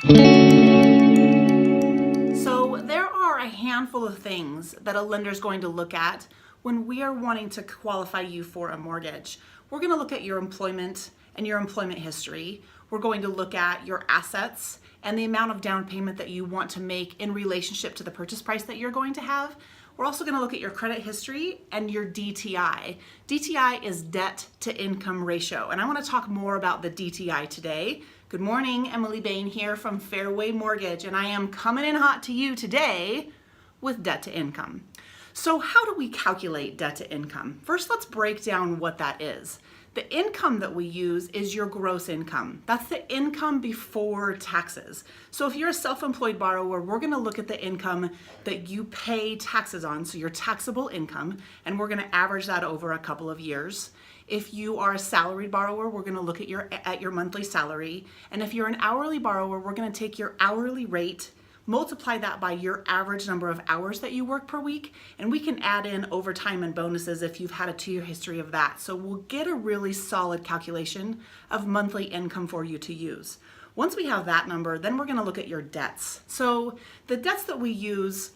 So there are a handful of things that a lender is going to look at when we are wanting to qualify you for a mortgage. We're going to look at your employment and your employment history. We're going to look at your assets and the amount of down payment that you want to make in relationship to the purchase price that you're going to have. We're also going to look at your credit history and your DTI. DTI is debt to income ratio, and I want to talk more about the DTI today. Good morning, Emily Bain here from Fairway Mortgage, and I am coming in hot to you today with debt to income. So how do we calculate debt to income? First, let's break down what that is. The income that we use is your gross income. That's the income before taxes. So if you're a self-employed borrower, we're going to look at the income that you pay taxes on, so your taxable income, and we're going to average that over a couple of years. If you are a salaried borrower, we're going to look at your monthly salary. And if you're an hourly borrower, we're going to take your hourly rate, multiply that by your average number of hours that you work per week, and we can add in overtime and bonuses if you've had a 2-year history of that. So we'll get a really solid calculation of monthly income for you to use. Once we have that number, then we're going to look at your debts. So the debts that we use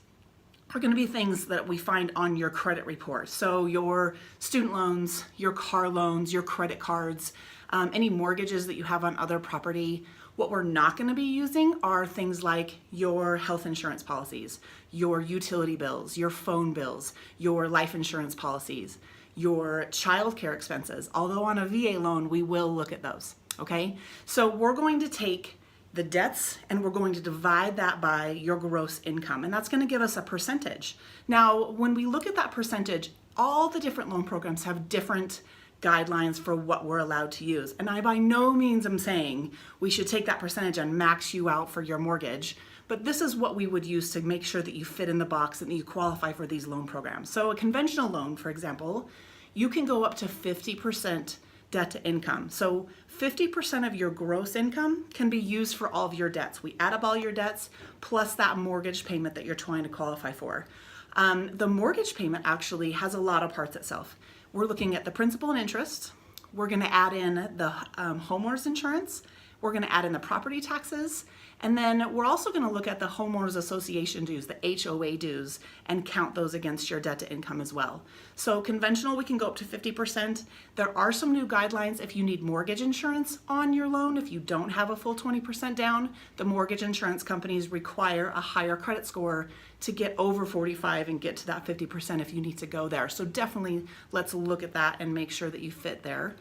are going to be things that we find on your credit report. So your student loans, your car loans, your credit cards, any mortgages that you have on other property. What we're not going to be using are things like your health insurance policies, your utility bills, your phone bills, your life insurance policies, your child care expenses. Although on a VA loan, we will look at those, okay? So we're going to take the debts and we're going to divide that by your gross income, and that's going to give us a percentage. Now, when we look at that percentage, all the different loan programs have different guidelines for what we're allowed to use. And I by no means am saying we should take that percentage and max you out for your mortgage, but this is what we would use to make sure that you fit in the box and that you qualify for these loan programs. So a conventional loan, for example, you can go up to 50% debt to income. So 50% of your gross income can be used for all of your debts. We add up all your debts plus that mortgage payment that you're trying to qualify for. The mortgage payment actually has a lot of parts itself. We're looking at the principal and interest. We're going to add in the homeowners insurance. We're going to add in the property taxes. And then we're also going to look at the homeowners association dues, the HOA dues, and count those against your debt to income as well. So conventional, we can go up to 50%. There are some new guidelines if you need mortgage insurance on your loan. If you don't have a full 20% down, the mortgage insurance companies require a higher credit score to get over 45 and get to that 50% if you need to go there. So definitely let's look at that and make sure that you fit there.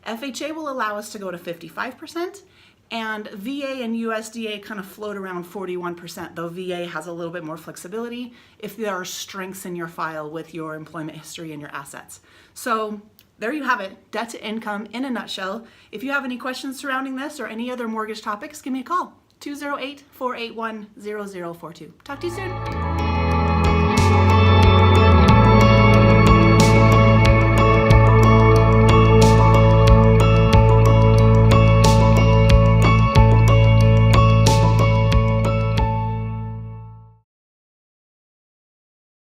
FHA will allow us to go to 55%. And VA and USDA kind of float around 41%, though VA has a little bit more flexibility if there are strengths in your file with your employment history and your assets. So there you have it, debt to income in a nutshell. If you have any questions surrounding this or any other mortgage topics, give me a call, 208-481-0042. Talk to you soon.